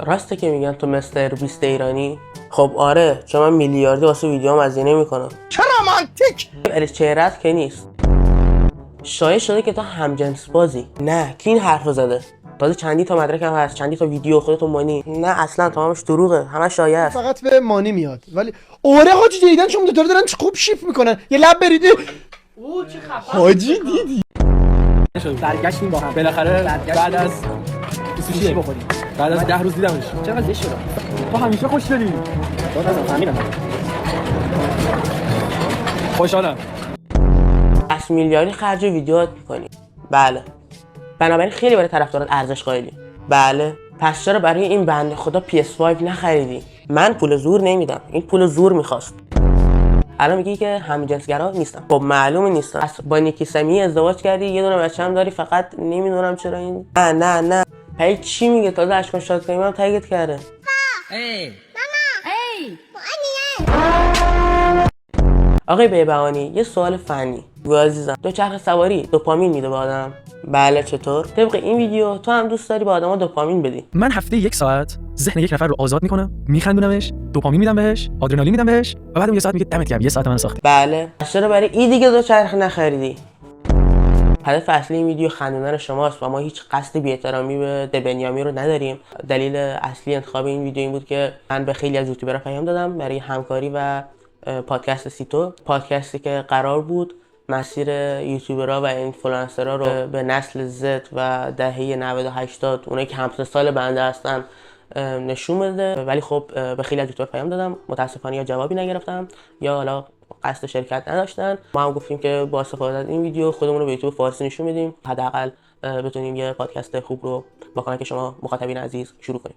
راسته که میگن تو مستر بیست ایرانی؟ خب آره، چون من میلیاردی واسه ویدیوام هزینه میکنم. چه رمانتیک! ولی چهره‌ات که نیست. شایع شده که تو همجنس بازی. نه، کی این حرفو زده؟ تازه چندی تا مدرک هم هست، چندی تا ویدیو خودتو مانی. نه اصلا تمامش دروغه، همه شایعه است. فقط به مانی میاد. ولی آره حاجی دیدن شما دوتا دارن خوب شیف میکنن. یه لب بریدی. اوه چه خفن. حاجی دیدی؟ برگشتیم با هم بالاخره بعد از سوشی بخوریم. بعد از 10 روز دیدمش. چقدر زشت شد. تو همیشه خوشگلی. تو نظر فهمیدم. خوشحالم. 10 میلیاردی خرج ویدیوات میکنی. بله. بنابراین خیلی برای طرفدارات ارزش قائلی. بله. پس چرا برای این بنده خدا PS5 نخریدی؟ من پول زور نمیدم. این پول زور میخواست. الان میگی که همجنسگرا نیستم. خب معلومه نیستم. از با نیکی سمی ازدواج کردی، یه دونه بچه‌م داری، فقط نمیدونم چرا این. نه. پای چی میگه؟ تازه اشکان شاد کنیم هم تگت کرده. ای آقای بیبهانی، یه سوال فنی. گو عزیزم، دوچرخه سواری دوپامین میده به آدم؟ بله. چطور؟ طبق این ویدیو تو هم دوست داری به آدما دوپامین بدی؟ من هفته 1 ساعت ذهن یک نفر رو آزاد میکنم، میخندونمش، دوپامین میدم بهش، آدرنالین میدم بهش و بعدم 1 ساعت میگه دمت گرم 1 ساعت من ساختی. بله. چرا برای این دیگه دوچرخه نخریدی؟ هدف اصلی این ویدیو خندوندن شماست و ما هیچ قصد بی‌احترامی به دبنیامی رو نداریم. دلیل اصلی انتخاب این ویدیو این بود که من به خیلی از یوتیوبرها پیام دادم برای همکاری و پادکست سیتو، پادکستی که قرار بود مسیر یوتیوبرها و اینفلوئنسرها رو به نسل زد و دهه 90 و 80 اونایی که همسن سال بنده هستن نشون بده. ولی خب به خیلی از یوتیوبرها پیام دادم، متاسفانه یا جوابی نگرفتم یا حالا قصد شرکت نداشتن. ما هم گفتیم که با استفاده از این ویدیو خودمون رو به یوتیوب فارسی نشون میدیم، حداقل بتونیم یه پادکست خوب رو با کمک شما مخاطبین عزیز شروع کنیم.